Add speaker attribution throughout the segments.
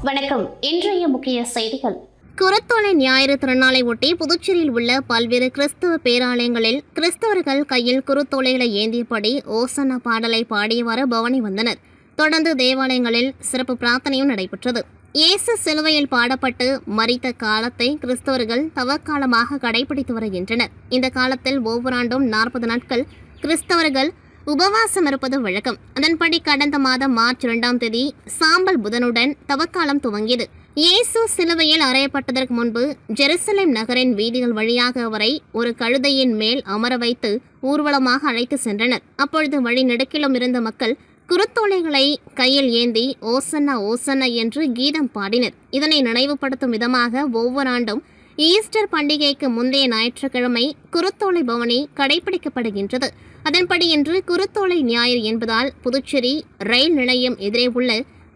Speaker 1: வணக்கம். இன்றைய முக்கிய செய்திகள்.
Speaker 2: குருத்தோலை ஞாயிறு திருநாளை ஒட்டி புதுச்சேரியில் உள்ள பல்வேறு கிறிஸ்தவ பேராலயங்களில் கிறிஸ்தவர்கள் கையில் குருத்தோலைகளை ஏந்தியபடி ஓசன்னா பாடலை பாடியவாறு பவனி வந்தனர். தொடர்ந்து தேவாலயங்களில் சிறப்பு பிரார்த்தனையும் நடைபெற்றது. இயேசு சிலுவையில் பாடப்பட்டு மரித்த காலத்தை கிறிஸ்தவர்கள் தவக்காலமாக கடைபிடித்து வருகின்றனர். இந்த காலத்தில் ஒவ்வொரு ஆண்டும் 40 நாட்கள் கிறிஸ்தவர்கள் உபவாசம் இருப்பது வழக்கம். அதன்படி கடந்த மாதம் மார்ச் 2ஆம் தேதி சாம்பல் புதனுடன் தவக்காலம் துவங்கியது. இயேசு சிலுவையில் அறையப்பட்டதற்கு முன்பு ஜெருசலேம் நகரின் வீதிகள் வழியாக அவரை ஒரு கழுதையின் மேல் அமர வைத்து ஊர்வலமாக அழைத்து சென்றனர். அப்பொழுது வழி நெடுக்கிலும் இருந்த மக்கள் குருத்தோலைகளை கையில் ஏந்தி ஓசன்னா ஓசன்னா என்று கீதம் பாடினர். இதனை நினைவுபடுத்தும் விதமாக ஒவ்வொரு ஆண்டும் ஈஸ்டர் பண்டிகைக்கு முந்தைய ஞாயிற்றுக்கிழமை குருத்தோலை பவனி கடைபிடிக்கப்படுகின்றது. அதன்படி இன்று குருத்தோலை ஞாயிறு என்பதால் புதுச்சேரி ரயில் நிலையம் எதிரே உள்ள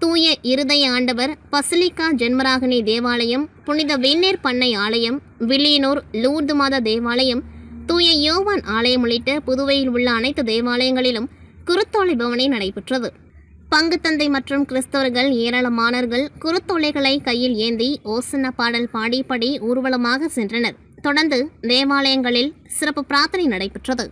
Speaker 2: தூய இருதய ஆண்டவர் பசிலிக்கா ஜென்மராகினி தேவாலயம், புனித வெந்நீர் பண்ணை ஆலயம், வில்லியனூர் லூர்து மாதா தேவாலயம், தூய யோவான் ஆலயம் உள்ளிட்ட புதுவையில் உள்ள அனைத்து தேவாலயங்களிலும் குருத்தோலை பவனி நடைபெற்றது. பங்குத்தந்தை மற்றும் கிறிஸ்தவர்கள் ஏராளமானவர்கள் குருத்தோலைகளை கையில் ஏந்தி ஓசன்னா பாடல் பாடிப்படி ஊர்வலமாக சென்றனர். தொடர்ந்து தேவாலயங்களில் சிறப்பு பிரார்த்தனை நடைபெற்றது.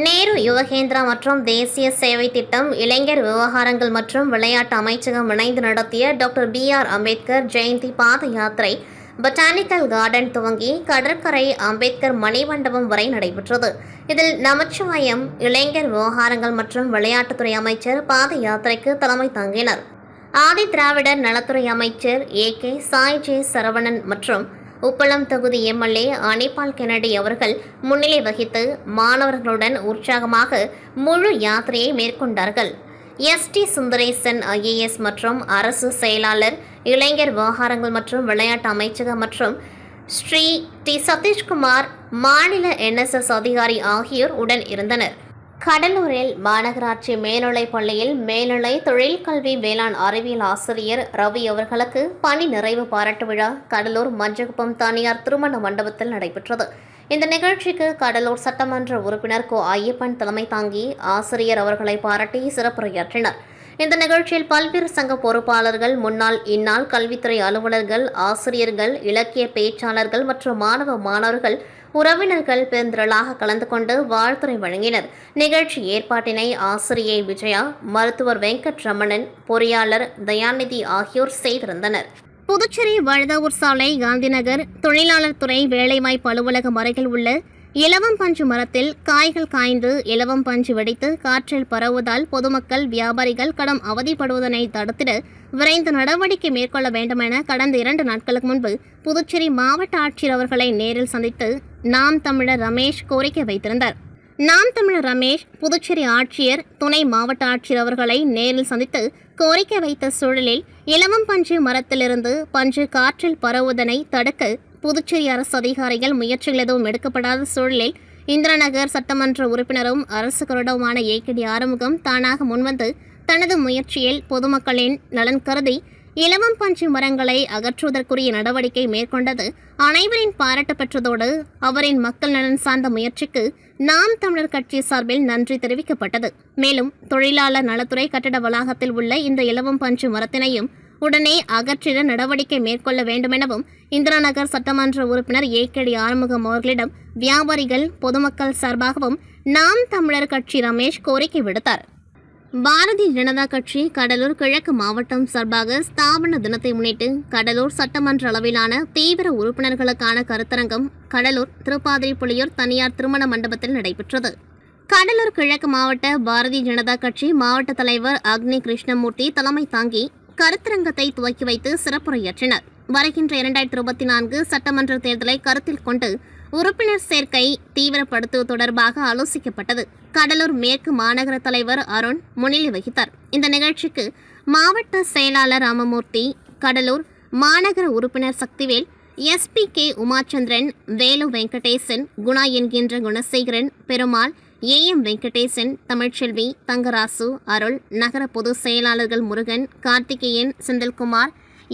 Speaker 2: நேரு யுவகேந்திரா மற்றும் தேசிய சேவை திட்டம், இளைஞர் விவகாரங்கள் மற்றும் விளையாட்டு அமைச்சகம் இணைந்து நடத்திய டாக்டர் BR அம்பேத்கர் ஜெயந்தி பாத யாத்திரை பொட்டானிக்கல் கார்டன் துவங்கி கடற்கரை அம்பேத்கர் மணிமண்டபம் வரை நடைபெற்றது. இதில் நமச்சிவாயம் இளைஞர் விவகாரங்கள் மற்றும் விளையாட்டுத்துறை அமைச்சர் பாத யாத்திரைக்கு தலைமை தாங்கினார். ஆதி திராவிடர் நலத்துறை அமைச்சர் AK சாய் ஜே சரவணன் மற்றும் உப்பளம் தொகுதி MLA அனிபால் கென்னடி அவர்கள் முன்னிலை வகித்து மாணவர்களுடன் உற்சாகமாக முழு யாத்திரையை மேற்கொண்டார்கள். ST சுந்தரேசன் IAS மற்றும் அரசு செயலாளர், இளைஞர் விவகாரங்கள் மற்றும் விளையாட்டு அமைச்சகம் மற்றும் ஸ்ரீ டி சதீஷ்குமார் மாநில NSS அதிகாரி ஆகியோர் உடன் இருந்தனர். கடலூரில் மாநகராட்சி மேல்நிலைப் பள்ளியில் மேல்நிலை தொழிற்கல்வி வேளாண் அறிவியல் ஆசிரியர் ரவி அவர்களுக்கு பணி நிறைவு பாராட்டு விழா கடலூர் மஞ்சக்குப்பம் தனியார் திருமண மண்டபத்தில் நடைபெற்றது. இந்த நிகழ்ச்சிக்கு கடலூர் சட்டமன்ற உறுப்பினர் கோ ஐயப்பன் தலைமை தாங்கி ஆசிரியர் அவர்களை பாராட்டி சிறப்புரையாற்றினார். இந்த நிகழ்ச்சியில் பல்வேறு சங்க பொறுப்பாளர்கள், முன்னாள் இந்நாள் கல்வித்துறை அலுவலர்கள், ஆசிரியர்கள், இலக்கிய பேச்சாளர்கள் மற்றும் மாணவர்கள், உறவினர்கள் பெருந்திரளாக கலந்து கொண்டு வாழ்த்துரை வழங்கினர். நிகழ்ச்சி ஏற்பாட்டினை ஆசிரியை விஜயா, மருத்துவர் வெங்கட் ரமணன், பொறியாளர் தயாநிதி ஆகியோர் செய்திருந்தனர். புதுச்சேரி வழுதாவூர் சாலை காந்திநகர் தொழிலாளர் துறை வேலைவாய்ப்பு அலுவலகம் அருகில் உள்ள இலவம் பஞ்சு மரத்தில் காய்கள் காய்ந்து இலவம் பஞ்சு வெடித்து காற்றில் பரவுவதால் பொதுமக்கள், வியாபாரிகள் கடும் அவதிப்படுவதனை தடுத்திட விரைந்து நடவடிக்கை மேற்கொள்ள வேண்டும் என கடந்த 2 நாட்களுக்கு முன்பு புதுச்சேரி மாவட்ட ஆட்சியர் அவர்களை நேரில் சந்தித்து நாம் தமிழர் ரமேஷ் கோரிக்கை வைத்திருந்தார். நாம் தமிழர் ரமேஷ் புதுச்சேரி ஆட்சியர், துணை மாவட்ட ஆட்சியர் அவர்களை நேரில் சந்தித்து கோரிக்கை வைத்த சூழலில் இலவம் பஞ்சு மரத்திலிருந்து பஞ்சு காற்றில் பரவுவதனை தடுக்க புதுச்சேரி அரசு அதிகாரிகள் முயற்சிகள் எதுவும் எடுக்கப்படாத சூழலில் இந்திராநகர் சட்டமன்ற உறுப்பினரும் அரசு கொறடாவுமான AKD ஆறுமுகம் தானாக முன்வந்து தனது முயற்சியில் பொதுமக்களின் நலன் கருதி இலவம் பஞ்சு மரங்களை அகற்றுவதற்குரிய நடவடிக்கை மேற்கொண்டது அனைவரின் பாராட்டு பெற்றதோடு அவரின் மக்கள் நலன் சார்ந்த முயற்சிக்கு நாம் தமிழர் கட்சி சார்பில் நன்றி தெரிவிக்கப்பட்டது. மேலும் தொழிலாளர் நலத்துறை கட்டட வளாகத்தில் உள்ள இந்த இலவம் பஞ்சு மரத்தினையும் உடனே அகற்றிட நடவடிக்கை மேற்கொள்ள வேண்டுமெனவும் இந்திராநகர் சட்டமன்ற உறுப்பினர் AKD ஆறுமுகம் அவர்களிடம் வியாபாரிகள், பொதுமக்கள் சார்பாகவும் நாம் தமிழர் கட்சி ரமேஷ் கோரிக்கை விடுத்தார். பாரதிய ஜனதா கட்சி கடலூர் கிழக்கு மாவட்டம் சார்பாக ஸ்தாபன தினத்தை முன்னிட்டு கடலூர் சட்டமன்ற அளவிலான தீவிர உறுப்பினர்களுக்கான கருத்தரங்கம் கடலூர் திருப்பாதிரி புலியூர் தனியார் திருமண மண்டபத்தில் நடைபெற்றது. கடலூர் கிழக்கு மாவட்ட பாரதிய ஜனதா கட்சி மாவட்ட தலைவர் அக்னி கிருஷ்ணமூர்த்தி தலைமை தாங்கி கருத்தரங்கத்தை துவக்கி வைத்து சிறப்புரையாற்றினார். வருகின்ற 2024 சட்டமன்ற தேர்தலை கருத்தில் கொண்டு உறுப்பினர் சேர்க்கை தீவிரப்படுத்துவது தொடர்பாக ஆலோசிக்கப்பட்டது. கடலூர் மேற்கு மாநகர தலைவர் அருண் முன்னிலை வகித்தார். இந்த நிகழ்ச்சிக்கு மாவட்ட செயலாளர் ராமமூர்த்தி, கடலூர் மாநகர உறுப்பினர் சக்திவேல், SPK உமாச்சந்திரன், வேலு வெங்கடேசன், குணா என்கின்ற குணசேகரன், பெருமாள், AM வெங்கடேசன், தமிழ்ச்செல்வி, தங்கராசு, அருள், நகர பொதுச் செயலாளர்கள் முருகன், கார்த்திகேயன், செந்தில்குமார்,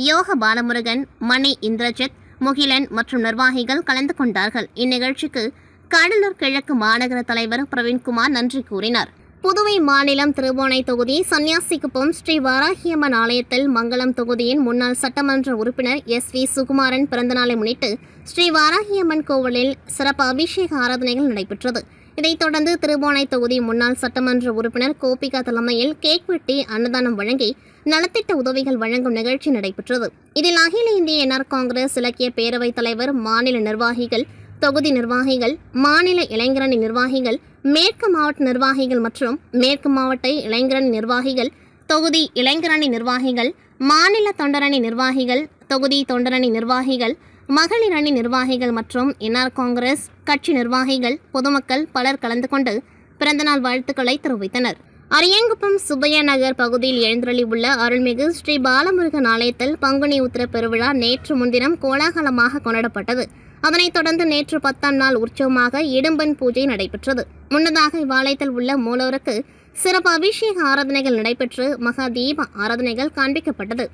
Speaker 2: யோக பாலமுருகன், மணி இந்திரஜித், முகிலன் மற்றும் நிர்வாகிகள் கலந்து கொண்டார்கள். இந்நிகழ்ச்சிக்கு கடலூர் கிழக்கு மாநகர தலைவர் பிரவீன்குமார் நன்றி கூறினார். புதுவை மாநிலம் திருபுவனை தொகுதி சன்னியாசிக்குப்பம் ஸ்ரீ வாராகியம்மன் ஆலயத்தில் மங்களம் தொகுதியின் முன்னாள் சட்டமன்ற உறுப்பினர் SV சுகுமாரன் பிறந்தநாளை முன்னிட்டு ஸ்ரீ வாராகியம்மன் கோவிலில் சிறப்பு அபிஷேக ஆராதனைகள் நடைபெற்றது. இதைத் தொடர்ந்து திருபுவனை தொகுதி முன்னாள் சட்டமன்ற உறுப்பினர் கோபிகா தலைமையில் கேக் வெட்டி அன்னதானம் வழங்கி நலத்திட்ட உதவிகள் வழங்கும் நிகழ்ச்சி நடைபெற்றது. இதில் அகில இந்திய NR காங்கிரஸ் இலக்கிய பேரவைத் தலைவர், மாநில நிர்வாகிகள், தொகுதி நிர்வாகிகள், மாநில இளைஞரணி நிர்வாகிகள், மேற்கு மாவட்ட நிர்வாகிகள் மற்றும் மேற்கு மாவட்ட இளைஞரணி நிர்வாகிகள், தொகுதி இளைஞரணி நிர்வாகிகள், மாநில தொண்டரணி நிர்வாகிகள், தொகுதி தொண்டரணி நிர்வாகிகள், மகளிர் அணி நிர்வாகிகள் மற்றும் NR காங்கிரஸ் கட்சி நிர்வாகிகள், பொதுமக்கள் பலர் கலந்து கொண்டு பிறந்தநாள் வாழ்த்துக்களை தெரிவித்தனர். அரியங்குப்பம் சுப்பையா நகர் பகுதியில் எழுந்தருளி உள்ள அருள்மிகு ஸ்ரீ பாலமுருகன் ஆலயத்தில் பங்குனி உத்திர பெருவிழா நேற்று முன்தினம் கோலாகலமாக கொண்டாடப்பட்டது. அதனைத் தொடர்ந்து நேற்று 10ஆம் நாள் உற்சவமாக இடும்பன் பூஜை நடைபெற்றது. முன்னதாக இவ்வாலயத்தில் உள்ள மூலவருக்கு சிறப்பு அபிஷேக ஆராதனைகள் நடைபெற்று மகா தீப ஆராதனைகள் காண்பிக்கப்பட்டது.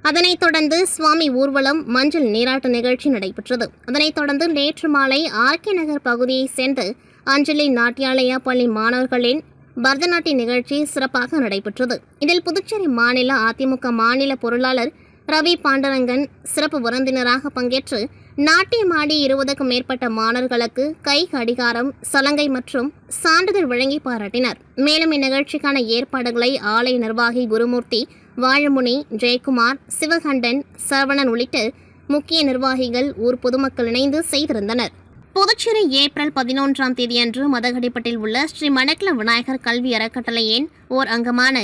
Speaker 2: அதனைத் தொடர்ந்து சுவாமி ஊர்வலம், மஞ்சள் நீராட்டு நிகழ்ச்சி நடைபெற்றது. அதனைத் தொடர்ந்து நேற்று மாலை RK நகர் பகுதியைச் சேர்ந்த அஞ்சலி நாட்டியாலயா பள்ளி மாணவர்களின் பரதநாட்டிய நிகழ்ச்சி சிறப்பாக நடைபெற்றது. இதில் புதுச்சேரி மாநில அதிமுக மாநில பொருளாளர் ரவி பாண்டரங்கன் சிறப்பு விருந்தினராக பங்கேற்று நாட்டியமாடி 20க்கும் மேற்பட்ட மாணவர்களுக்கு கை கடிகாரம், சலங்கை மற்றும் சான்றிதழ் வழங்கி பாராட்டினார். மேலும் இந்நிகழ்ச்சிக்கான ஏற்பாடுகளை ஆலய நிர்வாகி குருமூர்த்தி, வாழமுனி, ஜெயக்குமார், சிவகண்டன், சரவணன் உள்ளிட்ட முக்கிய நிர்வாகிகள், ஊர் பொதுமக்கள் இணைந்து செய்திருந்தனர். புதுச்சேரி ஏப்ரல் 11ஆம் தேதியன்று மதகடிப்பட்டில் உள்ள ஸ்ரீ மணக்குள விநாயகர் கல்வி அறக்கட்டளையின் ஓர் அங்கமான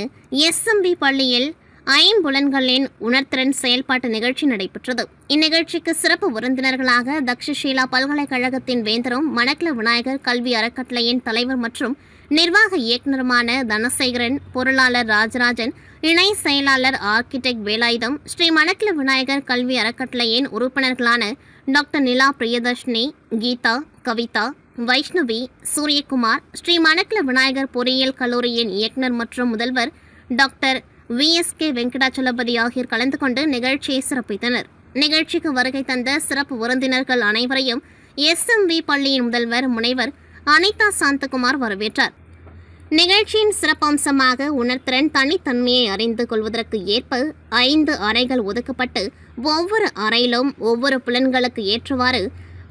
Speaker 2: SMV பள்ளியில் ஐம்புலன்களின் உணர்திறன் செயல்பாட்டு நிகழ்ச்சி நடைபெற்றது. இந்நிகழ்ச்சிக்கு சிறப்பு விருந்தினர்களாக தக்ஷஷீலா பல்கலைக்கழகத்தின் வேந்தரும் மணக்குள விநாயகர் கல்வி அறக்கட்டளையின் தலைவர் மற்றும் நிர்வாக இயக்குநருமான தனசேகரன், பொருளாளர் ராஜராஜன், இணை செயலாளர் ஆர்கிடெக்ட் வேலாயுதம், ஸ்ரீ மணக்குள விநாயகர் கல்வி அறக்கட்டளையின் உறுப்பினர்களான டாக்டர் நிலா பிரியதர்ஷினி, கீதா, கவிதா, வைஷ்ணவி, சூரியகுமார், ஸ்ரீ மணக்குள விநாயகர் பொறியியல் கல்லூரியின் இயக்குநர் மற்றும் முதல்வர் டாக்டர் VSK வெங்கடாச்சலபதி ஆகியோர் கலந்து கொண்டு நிகழ்ச்சியை சிறப்பித்தனர். நிகழ்ச்சிக்கு வருகை தந்த சிறப்பு விருந்தினர்கள் அனைவரையும் SMV பள்ளியின் முதல்வர் முனைவர் அனிதா சாந்தகுமார் வரவேற்றார். நிகழ்ச்சியின் சிறப்பம்சமாக உணர்திறன் தனித்தன்மையை அறிந்து கொள்வதற்கு ஏற்ப 5 அறைகள் ஒதுக்கப்பட்டு ஒவ்வொரு அறையிலும் ஒவ்வொரு புலன்களுக்கு ஏற்றவாறு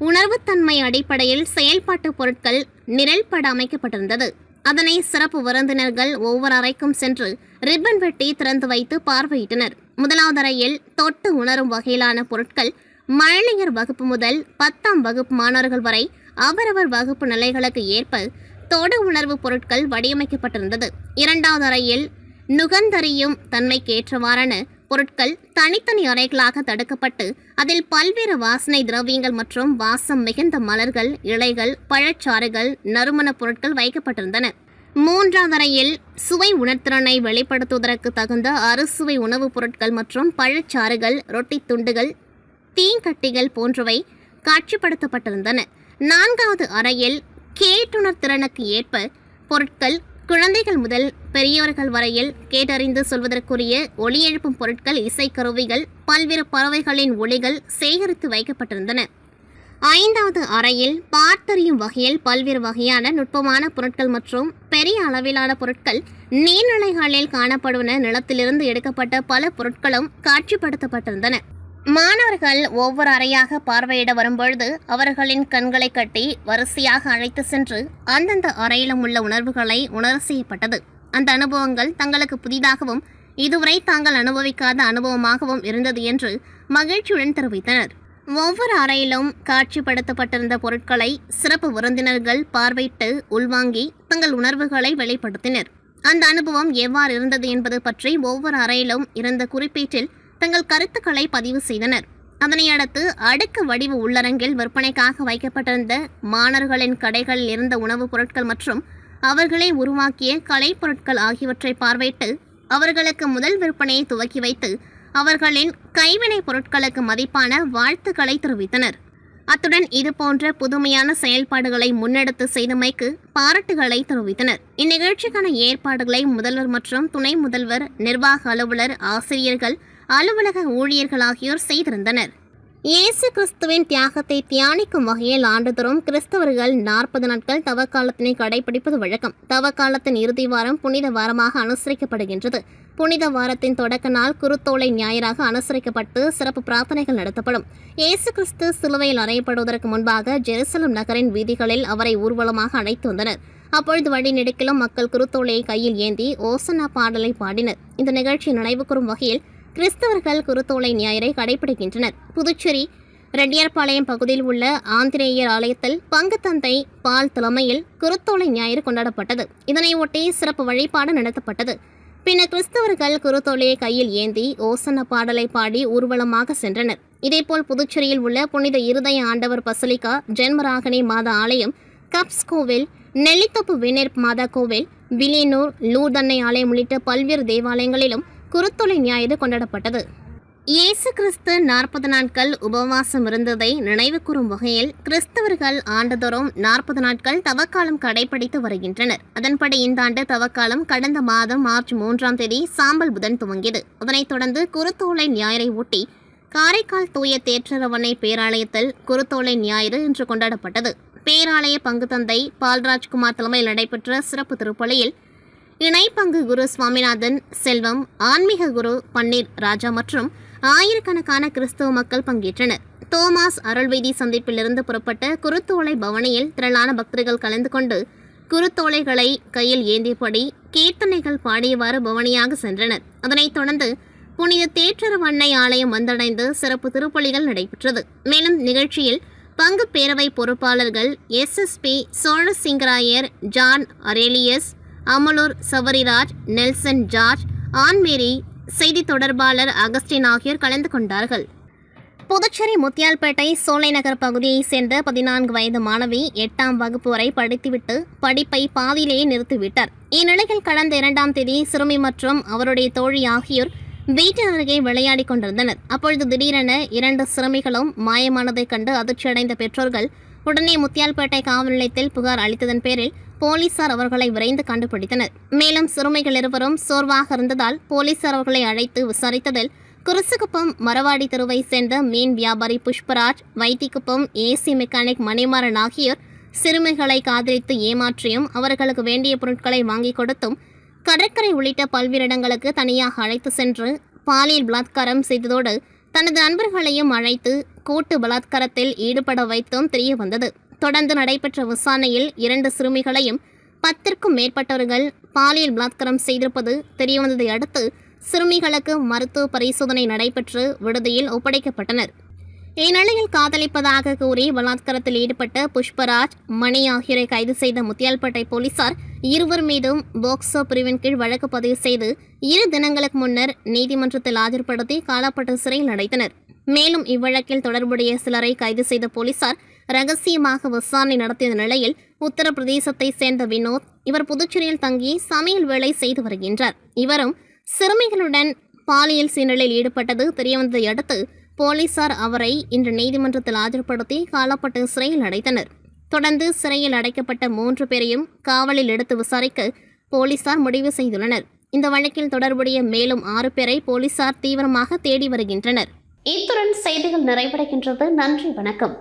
Speaker 2: உணர்வுத்தன்மை அடிப்படையில் செயல்பாட்டு பொருட்கள் நிரல்பட அமைக்கப்பட்டிருந்தது. அதனை சிறப்பு விருந்தினர்கள் ஒவ்வொரு அறைக்கும் சென்று ரிப்பன் வெட்டி திறந்து வைத்து பார்வையிட்டனர். முதலாவது அறையில் தொட்டு உணரும் வகையிலான பொருட்கள் மழலையர் வகுப்பு முதல் 10ஆம் வகுப்பு மாணவர்கள் வரை அவரவர் வகுப்பு நிலைகளுக்கு ஏற்ப தொடு உணர்வு பொருட்கள் வடிவமைக்கப்பட்டிருந்தது. இரண்டாவது அறையில் நுகர்ந்தறியும் தன்மைக்கு ஏற்றவாறான பொருட்கள் தனித்தனி அறைகளாக தடுக்கப்பட்டு அதில் பல்வேறு வாசனை திரவியங்கள் மற்றும் வாசம் மிகுந்த மலர்கள், இலைகள், பழச்சாறுகள், நறுமணப் பொருட்கள் வைக்கப்பட்டிருந்தன. மூன்றாவது அறையில் சுவை உணர்திறனை வெளிப்படுத்துவதற்கு தகுந்த அறுசுவை உணவுப் பொருட்கள் மற்றும் பழச்சாறுகள், ரொட்டி துண்டுகள், தீங்கட்டிகள் போன்றவை காட்சிப்படுத்தப்பட்டிருந்தன. நான்காவது அறையில் கேட்டுணர்திறனுக்கு ஏற்ப பொருட்கள் குழந்தைகள் முதல் பெரியவர்கள் வரையில் கேட்டறிந்து சொல்வதற்குரிய ஒலி எழுப்பும் பொருட்கள், இசைக்கருவிகள், பல்வேறு பறவைகளின் ஒலிகள் சேகரித்து வைக்கப்பட்டிருந்தன. ஐந்தாவது அறையில் பார்த்தறியும் வகையில் பல்வேறு வகையான நுட்பமான பொருட்கள் மற்றும் பெரிய அளவிலான பொருட்கள், நீர்நிலைகளில் காணப்படுவன நிலத்திலிருந்து எடுக்கப்பட்ட பல பொருட்களும் காட்சிப்படுத்தப்பட்டிருந்தன. மாணவர்கள் ஒவ்வொரு அறையாக பார்வையிட வரும்பொழுது அவர்களின் கண்களை கட்டி வரிசையாக அழைத்து சென்று அந்தந்த அறையிலும் உள்ள உணர்வுகளை உணர செய்யப்பட்டது. அந்த அனுபவங்கள் தங்களுக்கு புதிதாகவும் இதுவரை தாங்கள் அனுபவிக்காத அனுபவமாகவும் இருந்தது என்று மகிழ்ச்சியுடன் தெரிவித்தனர். ஒவ்வொரு அறையிலும் காட்சிப்படுத்தப்பட்டிருந்த பொருட்களை சிறப்பு விருந்தினர்கள் பார்வையிட்டு உள்வாங்கி தங்கள் உணர்வுகளை வெளிப்படுத்தினர். அந்த அனுபவம் எவ்வாறு இருந்தது என்பது பற்றி ஒவ்வொரு அறையிலும் இருந்த குறிப்பீட்டில் தங்கள் கருத்துக்களை பதிவு செய்தனர். அதனையடுத்து அடுக்கு வடிவ உள்ளரங்கில் விற்பனைக்காக வைக்கப்பட்டிருந்த மாணவர்களின் கடைகளில் இருந்த உணவுப் பொருட்கள் மற்றும் அவர்களை உருவாக்கிய கலைப்பொருட்கள் ஆகியவற்றை பார்வையிட்டு அவர்களுக்கு முதல் விற்பனையை துவக்கி வைத்து அவர்களின் கைவினைப் பொருட்களுக்கு மதிப்பான வாழ்த்துக்களை தெரிவித்தனர். அத்துடன் இதுபோன்ற புதுமையான செயல்பாடுகளை முன்னெடுத்து செய்தமைக்கு பாராட்டுகளை தெரிவித்தனர். இந்நிகழ்ச்சிக்கான ஏற்பாடுகளை முதல்வர் மற்றும் துணை முதல்வர், நிர்வாக அலுவலர், ஆசிரியர்கள், அலுவலக ஊழியர்கள் ஆகியோர் செய்திருந்தனர். இயேசு கிறிஸ்துவின் தியாகத்தை தியானிக்கும் வகையில் ஆண்டுதோறும் கிறிஸ்தவர்கள் 40 நாட்கள் தவக்காலத்தினை கடைபிடிப்பது வழக்கம். தவக்காலத்தின் இறுதி வாரம் புனித வாரமாக அனுசரிக்கப்படுகின்றது. புனித வாரத்தின் தொடக்க நாள் குருத்தோலை ஞாயிறாக அனுசரிக்கப்பட்டு சிறப்பு பிரார்த்தனைகள் நடத்தப்படும். இயேசு கிறிஸ்து சிலுவையில் அறையப்படுவதற்கு முன்பாக ஜெருசலம் நகரின் வீதிகளில் அவரை ஊர்வலமாக அழைத்து வந்தனர். அப்பொழுது வழி நெடுக்கிலும் மக்கள் குருத்தோலையை கையில் ஏந்தி ஓசன்னா பாடலை பாடினர். இந்த நிகழ்ச்சி நினைவு கூறும் வகையில் கிறிஸ்தவர்கள் குருத்தோலை ஞாயிறை கடைபிடிக்கின்றனர். புதுச்சேரி ரெட்டியார்பாளையம் பகுதியில் உள்ள ஆந்திரேயர் ஆலயத்தில் பங்கு தந்தை பால் தலைமையில் குருத்தோலை ஞாயிறு கொண்டாடப்பட்டது. இதனை ஒட்டி சிறப்பு வழிபாடு நடத்தப்பட்டது. பின்னர் கிறிஸ்தவர்கள் குருத்தோலையை கையில் ஏந்தி ஓசன்னா பாடலை பாடி ஊர்வலமாக சென்றனர். இதேபோல் புதுச்சேரியில் உள்ள புனித இருதய ஆண்டவர் பசலிகா, ஜென்மராகனி மாதா ஆலயம், கப்ஸ் கோவில், நெல்லித்தோப்பு வினேர்ப் மாதா கோவில், வில்லியனூர் லூர்தன்னை ஆலயம் உள்ளிட்ட பல்வேறு தேவாலயங்களிலும் குருத்தோலை ஞாயிறு கொண்டாடப்பட்டது. இயேசு கிறிஸ்து 40 நாட்கள் உபவாசம் இருந்ததை நினைவு கூறும் வகையில் கிறிஸ்தவர்கள் ஆண்டுதோறும் 40 நாட்கள் தவக்காலம் கடைபிடித்து வருகின்றனர். அதன்படி இந்த ஆண்டு தவக்காலம் கடந்த மாதம் மார்ச் 3ஆம் தேதி சாம்பல் புதன் துவங்கியது. அதனைத் தொடர்ந்து குருத்தோலை ஞாயிறை ஒட்டி காரைக்கால் தூய தேற்றரவணை பேராலயத்தில் குருத்தோலை ஞாயிறு இன்று கொண்டாடப்பட்டது. பேராலய பங்கு தந்தை பால்ராஜ்குமார் தலைமையில் நடைபெற்ற சிறப்பு திருப்பலியில் இணைப்பங்கு குரு சுவாமிநாதன் செல்வம், ஆன்மீக குரு பன்னீர் ராஜா மற்றும் ஆயிரக்கணக்கான கிறிஸ்தவ மக்கள் பங்கேற்றனர். தோமாஸ் அருள்வீதி சந்திப்பிலிருந்து புறப்பட்ட குருத்தோலை பவனியில் திரளான பக்தர்கள் கலந்து கொண்டு குருத்தோலைகளை கையில் ஏந்தியபடி கீர்த்தனைகள் பாடியவாறு பவனியாக சென்றனர். அதனைத் தொடர்ந்து புனித தேற்றரவண்ணை ஆலயம் வந்தடைந்து சிறப்பு திருப்பலிகள் நடைபெற்றது. மேலும் நிகழ்ச்சியில் பங்கு பேரவை பொறுப்பாளர்கள் SSP Cholasingarayar, John Aurelius, Amalur Savariraj, Nelson George, Ann Mary, செய்தி தொடர்பாளர் அகஸ்டின் ஆகியோர் கலந்து கொண்டார்கள். புதுச்சேரி முத்தியால்பேட்டை சோலை நகர் பகுதியைச் சேர்ந்த 14 வயது மாணவி 8ஆம் வகுப்பு வரை படித்துவிட்டு படிப்பை பாதியிலேயே நிறுத்திவிட்டார். இந்நிலையில் கடந்த 2ஆம் தேதி சிறுமி மற்றும் அவருடைய தோழி ஆகியோர் வீட்டின் அருகே விளையாடி கொண்டிருந்தனர். அப்பொழுது திடீரென 2 சிறுமிகளும் மாயமானதைக் கண்டு அதிர்ச்சியடைந்த பெற்றோர்கள் உடனே முத்தியால்பேட்டை காவல் நிலையத்தில் புகார் அளித்ததன் பேரில் போலீசார் அவர்களை விரைந்து கண்டுபிடித்தனர். மேலும் சிறுமிகள் இருவரும் சோர்வாக இருந்ததால் போலீசார் அவர்களை அழைத்து விசாரித்ததில் குருசுகுப்பம் மரவாடி தெருவை சேர்ந்த மீன் வியாபாரி புஷ்பராஜ், வைத்திக்குப்பம் AC மெக்கானிக் மணிமாறன் ஆகியோர் சிறுமிகளை காதலித்து ஏமாற்றியும் அவர்களுக்கு வேண்டிய பொருட்களை வாங்கி கொடுத்தும் கடற்கரை உள்ளிட்ட பல்வேறு இடங்களுக்கு தனியாக அழைத்து சென்று பாலியல் பலாத்காரம் செய்ததோடு தனது நண்பர்களையும் அழைத்து கூட்டு பலாத்காரத்தில் ஈடுபட வைத்தும் தெரிய வந்தது. தொடர்ந்து நடைபெற்ற விசாரணையில் 2 சிறுமிகளையும் 10க்கும் மேற்பட்டவர்கள் பாலியல் பலாத்காரம் செய்திருப்பது தெரியவந்ததை அடுத்து சிறுமிகளுக்கு மருத்துவ பரிசோதனை நடைபெற்று விடுதியில் ஒப்படைக்கப்பட்டனர். இந்நிலையில் காதலிப்பதாக கூறி பலாத்காரத்தில் ஈடுபட்ட புஷ்பராஜ், மணி ஆகியோரை கைது செய்த முத்தியால்பேட்டை போலீசார் இருவர் மீதும் போக்சோ பிரிவின் கீழ் வழக்கு பதிவு செய்து 2 தினங்களுக்கு முன்னர் நீதிமன்றத்தில் ஆஜர்படுத்தி காலாப்பட்டு சிறையில் அடைத்தனர். மேலும் இவ்வழக்கில் தொடர்புடைய சிலரை கைது செய்த போலீசார் ரகசியமாக விசாரணை நடத்திய நிலையில் உத்தரப்பிரதேசத்தை சேர்ந்த வினோத், இவர் புதுச்சேரியில் தங்கி சமையல் வேலை செய்து வருகின்றார். இவரும் சிறுமிகளுடன் பாலியல் சீண்டலில் ஈடுபட்டது தெரியவந்ததை அடுத்து போலீசார் அவரை இன்று நீதிமன்றத்தில் ஆஜர்படுத்தி காலாப்பட்டு சிறையில் அடைத்தனர். தொடர்ந்து சிறையில் அடைக்கப்பட்ட 3 பேரையும் காவலில் எடுத்து விசாரிக்க போலீசார் முடிவு செய்துள்ளனர். இந்த வழக்கில் தொடர்புடைய மேலும் 6 பேரை போலீசார் தீவிரமாக தேடி வருகின்றனர்.
Speaker 1: இத்துடன் செய்திகள் நிறைவடைகின்றது. நன்றி, வணக்கம்.